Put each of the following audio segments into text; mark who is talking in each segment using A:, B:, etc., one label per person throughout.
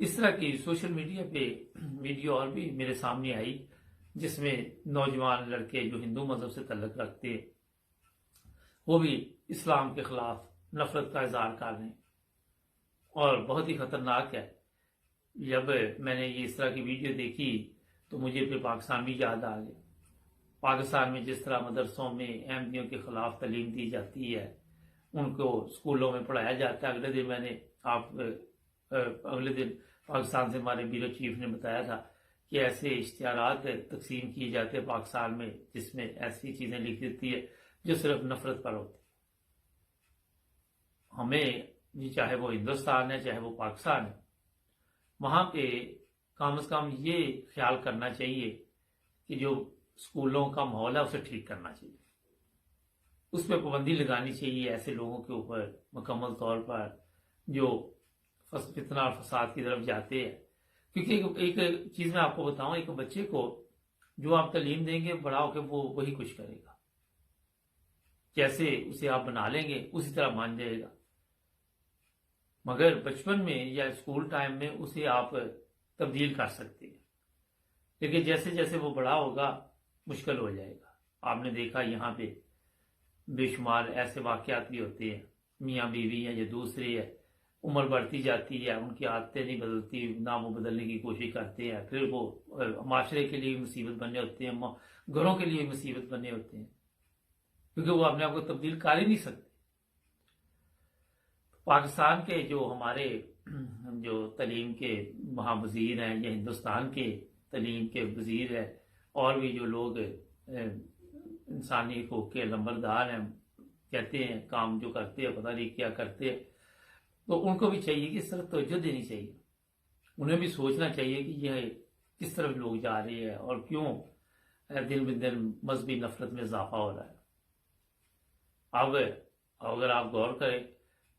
A: اس طرح کی social media پہ ویڈیو اور بھی میرے سامنے آئی جس میں نوجوان لڑکے جو ہندو مذہب سے تعلق رکھتے ہیں وہ بھی اسلام کے خلاف نفرت کا اظہار کر رہے ہیں، اور بہت ہی خطرناک ہے۔ جب میں نے یہ اس طرح کی ویڈیو دیکھی تو مجھے پھر پاکستان بھی یاد آ گیا۔ پاکستان میں جس طرح مدرسوں میں احمدیوں کے خلاف تعلیم دی جاتی ہے، ان کو اسکولوں میں پڑھایا جاتا ہے۔ اگلے دن پاکستان سے ہمارے بیورو چیف نے بتایا تھا کہ ایسے اشتہارات تقسیم کیے جاتے ہیں پاکستان میں جس میں ایسی چیزیں لکھ دیتی ہے جو صرف نفرت پر ہوتی ہے۔ ہمیں چاہے وہ ہندوستان ہے چاہے وہ پاکستان ہے، وہاں پہ کم از کم یہ خیال کرنا چاہیے کہ جو اسکولوں کا ماحول ہے اسے ٹھیک کرنا چاہیے، اس پہ پابندی لگانی چاہیے ایسے لوگوں کے اوپر مکمل طور پر جو فتنہ اور فساد کی طرف جاتے ہیں۔ کیونکہ ایک چیز میں آپ کو بتاؤں، ایک بچے کو جو آپ تعلیم دیں گے بڑا ہو کے وہ وہی کچھ کرے گا، جیسے اسے آپ بنا لیں گے اسی طرح مان جائے گا، مگر بچپن میں یا اسکول ٹائم میں اسے آپ تبدیل کر سکتے ہیں، لیکن جیسے جیسے وہ بڑا ہوگا مشکل ہو جائے گا۔ آپ نے دیکھا یہاں پہ بے شمار ایسے واقعات بھی ہوتے ہیں، میاں بیوی ہیں یا دوسرے ہے، عمر بڑھتی جاتی ہے، ان کی عادتیں نہیں بدلتی، نہ وہ بدلنے کی کوشش کرتے ہیں، پھر وہ معاشرے کے لیے مصیبت بنے ہوتے ہیں، گھروں کے لیے مصیبت بنے ہوتے ہیں، کیونکہ وہ اپنے آپ کو تبدیل کر ہی نہیں سکتے۔ پاکستان کے جو ہمارے جو تعلیم کے وہاں وزیر ہیں یا ہندوستان کے تعلیم کے وزیر ہیں اور بھی جو لوگ انسانی حقوق کے لمبردار ہیں، کہتے ہیں کام جو کرتے ہیں پتہ نہیں کیا کرتے ہیں، تو ان کو بھی چاہیے کہ اس طرف توجہ دینی چاہیے، انہیں بھی سوچنا چاہیے کہ یہ کس طرف لوگ جا رہے ہیں اور کیوں دن بدن مذہبی نفرت میں اضافہ ہو رہا ہے۔ اب اگر آپ غور کریں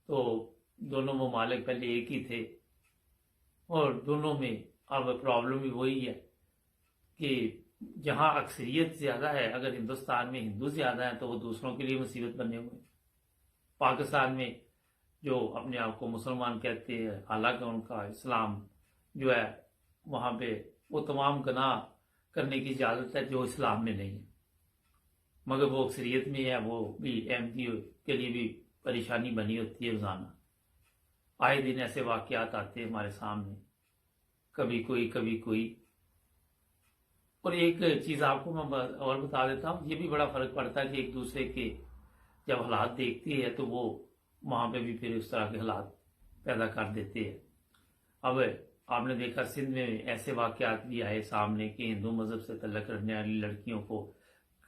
A: تو دونوں ممالک پہلے ایک ہی تھے، اور دونوں میں اب پرابلم بھی وہی ہے کہ جہاں اکثریت زیادہ ہے، اگر ہندوستان میں ہندو زیادہ ہیں تو وہ دوسروں کے لیے مصیبت بنے ہوئے۔ پاکستان میں جو اپنے آپ کو مسلمان کہتے ہیں، حالانکہ ان کا اسلام جو ہے وہاں پہ وہ تمام گناہ کرنے کی اجازت ہے جو اسلام میں نہیں ہے، مگر وہ اکثریت میں ہے، وہ بھی احمدیوں کے لیے بھی پریشانی بنی ہوتی ہے روزانہ۔ آئے دن ایسے واقعات آتے ہیں ہمارے سامنے، کبھی کوئی۔ اور ایک چیز آپ کو میں اور بتا دیتا ہوں، یہ بھی بڑا فرق پڑتا ہے کہ ایک دوسرے کے جب حالات دیکھتی ہے تو وہ وہاں پہ بھی پھر اس طرح کے حالات پیدا کر دیتے ہیں۔ اب آپ نے دیکھا سندھ میں ایسے واقعات بھی آئے سامنے کہ ہندو مذہب سے تعلق رکھنے والی لڑکیوں کو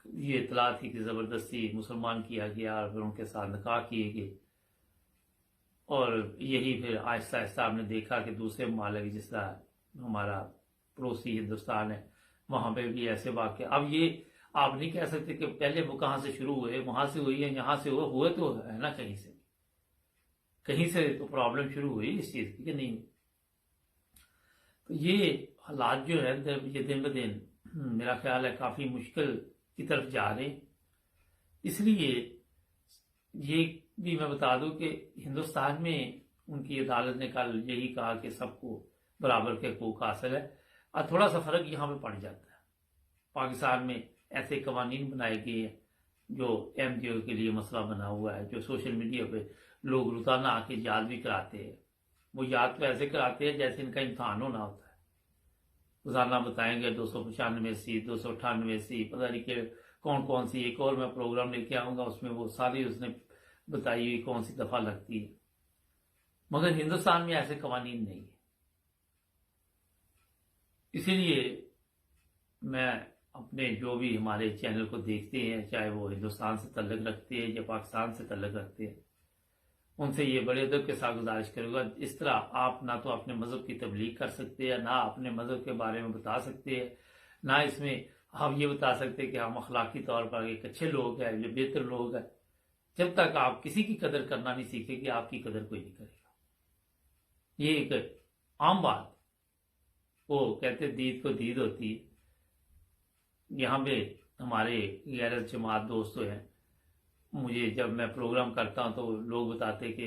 A: یہ اطلاع تھی کہ زبردستی مسلمان کیا گیا اور پھر ان کے ساتھ نکاح کیے گئے، اور یہی پھر آہستہ آہستہ آپ نے دیکھا کہ دوسرے ممالک جس طرح ہمارا پڑوسی ہندوستان ہے وہاں پہ بھی ایسے واقع۔ اب یہ آپ نہیں کہہ سکتے کہ پہلے وہ کہاں سے شروع ہوئے، وہاں سے ہوئی ہے یہاں سے ہوئے تو ہے نا، کہیں سے تو پرابلم شروع ہوئی اس چیز کی کہ نہیں۔ تو یہ حالات جو ہے یہ دن بدن میرا خیال ہے کافی مشکل کی طرف جا رہے ہیں۔ اس لیے یہ بھی میں بتا دوں کہ ہندوستان میں ان کی عدالت نے کل یہی کہا کہ سب کو برابر کے حقوق حاصل ہے، اور تھوڑا سا فرق یہاں پہ پڑ جاتا ہے۔ پاکستان میں ایسے قوانین بنائے گئے ہیں جو احمدیوں کے لیے مسئلہ بنا ہوا ہے، جو سوشل میڈیا پہ لوگ روزانہ آ کے یاد بھی کراتے ہیں۔ وہ یاد تو ایسے کراتے ہیں جیسے ان کا امتحان ہونا ہوتا ہے، روزانہ بتائیں گے 295 سی 298 سی پتہ نہیں کہ کون سی۔ ایک اور میں پروگرام لے کے آؤں گا، اس میں وہ ساری اس نے بتائی ہوئی کون سی دفعہ لگتی ہے، مگر ہندوستان میں ایسے قوانین نہیں ہیں۔ اسی لیے میں اپنے جو بھی ہمارے چینل کو دیکھتے ہیں، چاہے وہ ہندوستان سے تعلق رکھتے ہیں یا پاکستان سے تعلق رکھتے ہیں، ان سے یہ بڑے ادب کے ساتھ گزارش کروں گا، اس طرح آپ نہ تو اپنے مذہب کی تبلیغ کر سکتے ہیں، نہ اپنے مذہب کے بارے میں بتا سکتے ہیں، نہ اس میں ہم یہ بتا سکتے کہ ہم اخلاقی طور پر ایک اچھے لوگ ہیں یا بہتر لوگ ہیں۔ جب تک آپ کسی کی قدر کرنا نہیں سیکھیں گے آپ کی قدر کوئی نہیں کرے گا۔ یہ ایک عام بات، وہ کہتے دید کو دید ہوتی ہے۔ یہاں پہ ہمارے غیر جماعت دوست ہیں، مجھے جب میں پروگرام کرتا ہوں تو لوگ بتاتے کہ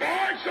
B: 500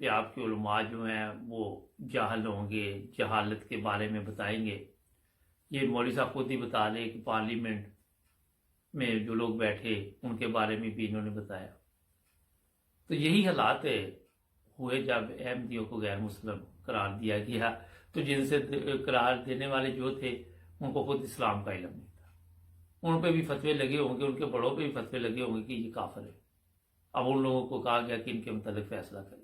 A: کہ آپ کے علماء جو ہیں وہ جاہل ہوں گے، جہالت کے بارے میں بتائیں گے. یہ مولوی صاحب خود ہی بتا رہے کہ پارلیمنٹ میں جو لوگ بیٹھے ان کے بارے میں بھی انہوں نے بتایا. تو یہی حالات ہوئے جب احمدیوں کو غیر مسلم قرار دیا گیا. تو جن سے قرار دینے والے جو تھے ان کو خود اسلام کا علم نہیں تھا. ان پہ بھی فتوے لگے ہوں گے، ان کے بڑوں پہ بھی فتوے لگے ہوں گے کہ یہ کافر ہے. اب ان لوگوں کو کہا گیا کہ ان کے متعلق فیصلہ کرے.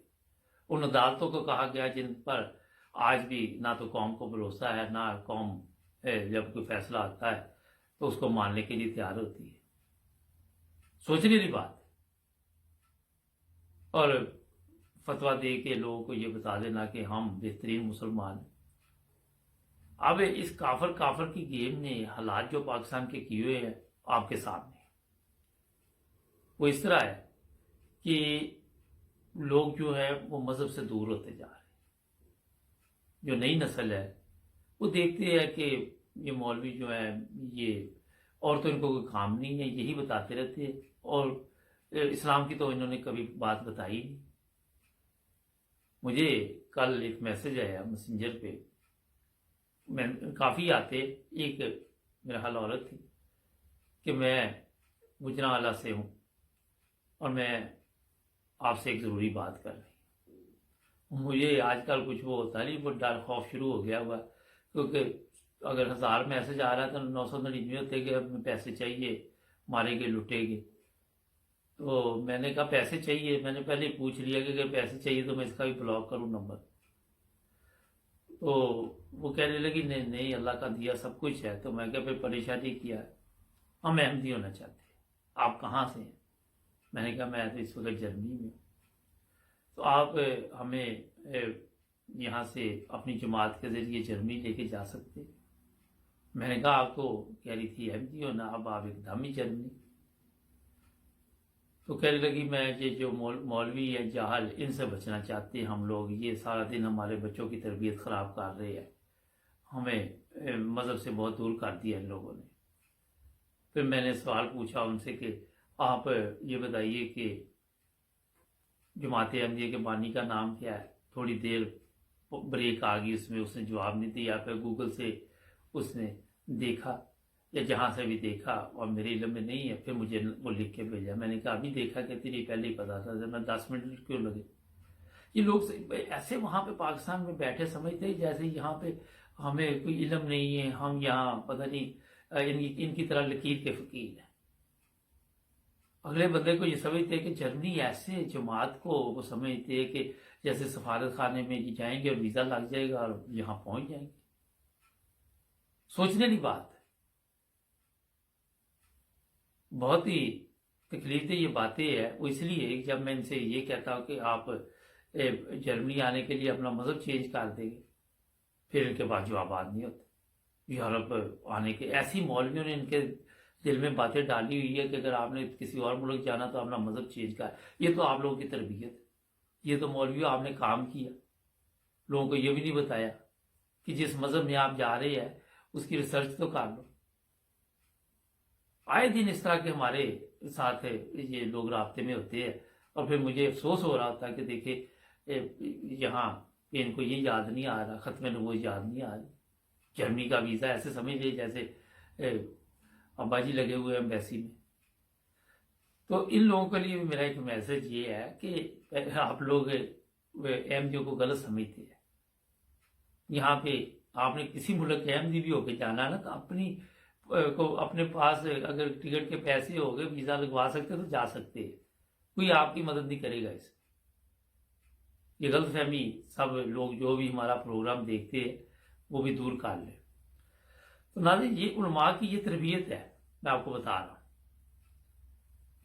A: ان عدالتوں کو کہا گیا جن پر آج بھی نہ تو قوم کو بھروسہ ہے، نہ قوم جب کوئی فیصلہ آتا ہے تو اس کو ماننے کے لیے تیار ہوتی ہے. سوچنے کی بات ہے. اور فتویٰ دے کے لوگوں کو یہ بتا دینا کہ ہم بہترین مسلمان ہیں. اب اس کافر کی گیم نے حالات جو پاکستان کے کیے ہوئے ہیں آپ کے سامنے، وہ اس طرح ہے کہ لوگ جو ہے وہ مذہب سے دور ہوتے جا رہے ہیں. جو نئی نسل ہے وہ دیکھتے ہیں کہ یہ مولوی جو ہے یہ اور تو ان کو کوئی کام نہیں ہے، یہی بتاتے رہتے ہیں، اور اسلام کی تو انہوں نے کبھی بات بتائی نہیں. مجھے کل ایک میسج آیا میسنجر پہ، میں کافی آتے، ایک میرا حال عورت تھی کہ میں گجرانوالہ سے ہوں اور میں آپ سے ایک ضروری بات کر رہی ہوں. مجھے آج کل کچھ وہ ہوتا نہیں، وہ ڈر خوف شروع ہو گیا ہوا، کیونکہ اگر 1000 میسج آ رہا ہے تو 999 ہوتے کہ اب پیسے چاہیے، مارے گے لٹے گے. تو میں نے کہا پیسے چاہیے، میں نے پہلے ہی پوچھ لیا کہ اگر پیسے چاہیے تو میں اس کا بھی بلاک کروں نمبر. تو وہ کہنے لگی نہیں اللہ کا دیا سب کچھ ہے. تو میں کہا پھر پریشانی کیا ہے، ہم احمدی ہونا چاہتے ہیں. آپ کہاں سے ہیں؟ میں نے کہا میں تو اس وقت جرمنی میں ہوں. تو آپ ہمیں یہاں سے اپنی جماعت کے ذریعے جرمنی لے کے جا سکتے. میں نے کہا آپ تو کہہ رہی تھی احمدی ہونا، اب آپ ایک دم ہی جرمنی. تو کہنے لگی میں یہ جو مولوی ہے جاہل، ان سے بچنا چاہتے ہیں ہم لوگ، یہ سارا دن ہمارے بچوں کی تربیت خراب کر رہے ہیں، ہمیں مذہب سے بہت دور کر دیا ان لوگوں نے. پھر میں نے سوال پوچھا ان سے کہ آپ یہ بتائیے کہ جماعت احمدیہ کے بانی کا نام کیا ہے. تھوڑی دیر بریک آ گئی، اس میں اس نے جواب نہیں دیا. پھر گوگل سے اس نے دیکھا یا جہاں سے بھی دیکھا، اور میرے علم میں نہیں ہے، پھر مجھے وہ لکھ کے بھیجا. میں نے کہا ابھی دیکھا کہ تیری پہلے ہی پتا تھا، میں 10 منٹ کیوں لگے. یہ لوگ ایسے وہاں پہ پاکستان میں بیٹھے سمجھتے ہیں جیسے یہاں پہ ہمیں کوئی علم نہیں ہے، ہم یہاں پتہ نہیں ان کی طرح لکیر کے فقیر ہیں. اگلے بندے کو یہ سمجھتے کہ جرمنی ایسے جماعت کو وہ سمجھتے کہ جیسے سفارت خانے میں جائیں گے اور ویزا لگ جائے گا اور یہاں پہنچ جائیں گے. سوچنے کی بات ہے. بہت ہی تکلیف دہ یہ باتیں ہیں. وہ اس لیے جب میں ان سے یہ کہتا ہوں کہ آپ جرمنی آنے کے لیے اپنا مذہب چینج کر دیں گے، پھر ان کے بعد جوابات نہیں ہوتے. یورپ آنے کے ایسی مولویوں نے ان کے دل میں باتیں ڈالی ہوئی ہے کہ اگر آپ نے کسی اور ملک جانا تو اپنا مذہب چینج کر. یہ تو آپ لوگوں کی تربیت ہے. یہ تو مولویوں آپ نے کام کیا، لوگوں کو یہ بھی نہیں بتایا کہ جس مذہب میں آپ جا رہے ہیں اس کی ریسرچ تو کر لو. آئے دن اس طرح کے ہمارے ساتھ یہ لوگ رابطے میں ہوتے ہیں، اور پھر مجھے افسوس ہو رہا ہوتا ہے کہ دیکھیں یہاں کہ ان کو یہ یاد نہیں آ رہا، ختم نبوت یاد نہیں آ رہی. جرمنی کا ویزا ایسے سمجھ لے جیسے ابا جی لگے ہوئے ایمبیسی میں. تو ان لوگوں کے لیے میرا ایک میسج یہ ہے کہ آپ لوگ احمدیوں کو غلط سمجھتے ہیں. یہاں پہ آپ نے کسی ملک کے احمدی بھی ہو کے جانا نا، تو اپنے پاس اگر ٹکٹ کے پیسے ہو گئے، ویزا لگوا سکتے تو جا سکتے ہیں. کوئی آپ کی مدد نہیں کرے گا. اس یہ غلط فہمی سب لوگ جو بھی ہمارا پروگرام دیکھتے ہیں وہ بھی دور کر لیں. تو ناظرین یہ علماء کی یہ تربیت ہے، میں آپ کو بتا رہا ہوں.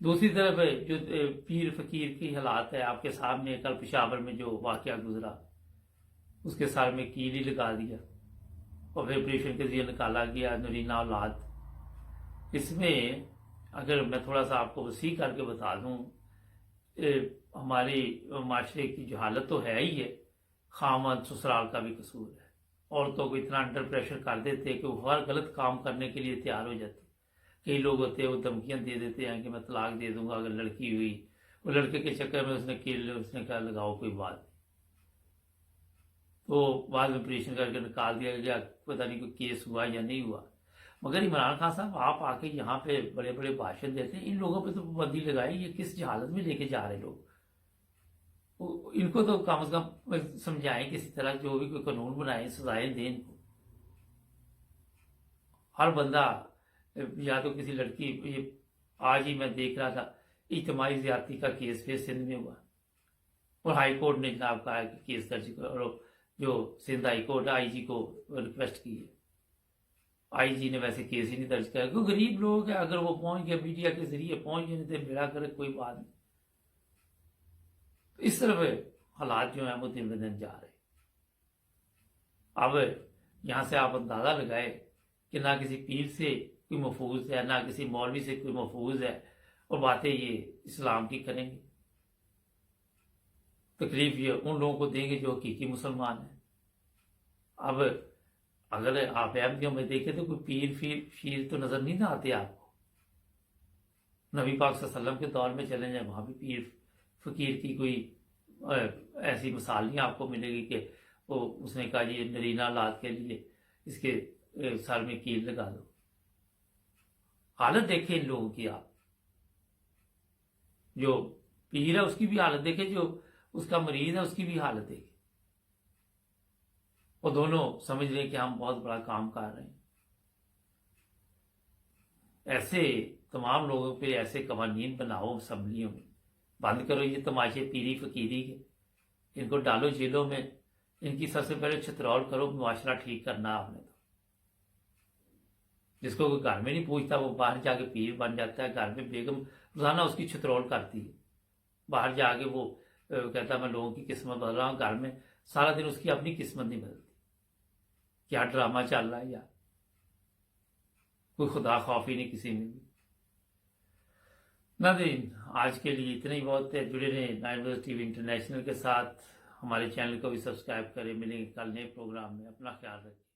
A: دوسری طرف جو پیر فقیر کی حالات ہے آپ کے سامنے، کل پشاور میں جو واقعہ گزرا، اس کے سر میں کیل ہی لگا دیا اور پھر آپریشن کے ذریعے نکالا گیا نرینہ اولاد. اس میں اگر میں تھوڑا سا آپ کو وسیع کر کے بتا دوں، ہماری معاشرے کی جو حالت تو ہے ہی ہے، خامد سسرال کا بھی قصور ہے. عورتوں کو اتنا انڈر پریشر کر دیتے کہ وہ ہر غلط کام کرنے کے لیے تیار ہو جاتے. کئی لوگ ہوتے ہیں وہ دھمکیاں دے دیتے ہیں کہ میں طلاق دے دوں گا اگر لڑکی ہوئی. وہ لڑکے کے چکر میں اس نے کہا لگاؤ کوئی بات نہیں. تو بعد میں پریشن کر کے نکال دیا گیا، پتہ نہیں کوئی کیس ہوا یا نہیں ہوا۔ مگر عمران خان صاحب آپ آ کے یہاں پہ بڑے بڑے بھاشن دیتے ہیں، ان لوگوں پہ تو پابندی لگائی، یہ کس جہالت میں لے کے جا رہے لوگ، ان کو تو کم از کم سمجھائیں کسی طرح، جو بھی کوئی قانون بنائیں، سزائیں دیں ان کو۔ ہر بندہ یا تو کسی لڑکی، یہ آج ہی میں دیکھ رہا تھا اجتماعی زیادتی کا کیس پھر سندھ میں ہوا، اور ہائی کورٹ نے جناب کہا کہ کیس درج کرو، جو سندھ ہائی کورٹ آئی جی کو ریکویسٹ کی ہے، آئی جی نے ویسے کیس ہی نہیں درج کیا، کیونکہ غریب لوگ ہیں، اگر وہ پہنچ گئے میڈیا کے ذریعے پہنچ گئے تو بڑا کرے کوئی بات نہیں۔ تو اس طرح حالات جو ہیں وہ دن بدن جا رہے۔ اب یہاں سے آپ اندازہ لگائے کہ نہ کسی پیر سے کوئی محفوظ ہے، نہ کسی مولوی سے کوئی محفوظ ہے، اور باتیں یہ اسلام کی کریں گے۔ تکلیف یہ ان لوگوں کو دیں گے جو حقیقی مسلمان ہیں۔ اب اگر آپ احمدیوں میں دیکھیں تو کوئی پیر شیر تو نظر نہیں نہ آتے آپ کو۔ نبی پاک صلی اللہ علیہ وسلم کے دور میں چلیں جائیں، وہاں بھی پیر فقیر کی کوئی ایسی مثال نہیں آپ کو ملے گی کہ اس نے کہا یہ نرینہ اولاد کے لیے اس کے سر میں کیل لگا دو۔ حالت دیکھیں ان لوگوں کی آپ، جو پیر ہے اس کی بھی حالت دیکھیں، جو اس کا مریض ہے اس کی بھی حالت دیکھیں، وہ دونوں سمجھ رہے کہ ہم بہت بڑا کام کر رہے ہیں۔ ایسے تمام لوگوں پہ ایسے قوانین بناؤ اسمبلیوں میں، بند کرو یہ تماشے پیری فقیری کے، ان کو ڈالو جیلوں میں، ان کی سب سے پہلے چھترول کرو، معاشرہ ٹھیک کرنا آپ نے تو۔ جس کو کوئی گھر میں نہیں پوچھتا وہ باہر جا کے پیر بن جاتا ہے، گھر میں بیگم روزانہ اس کی چھترول کرتی ہے، باہر جا کے وہ کہتا ہے میں لوگوں کی قسمت بدل رہا ہوں، گھر میں سارا دن اس کی اپنی قسمت نہیں بدلتی۔ کیا ڈرامہ چل رہا ہے یار، کوئی خدا خوف ہی نہیں کسی میں بھی۔ ناظرین آج کے لیے اتنا ہی بہت ہے، جڑے رہیں 9 وز ٹی وی انٹرنیشنل کے ساتھ، ہمارے چینل کو بھی سبسکرائب کریں۔ ملیں گے کل نئے پروگرام میں، اپنا خیال رکھیں۔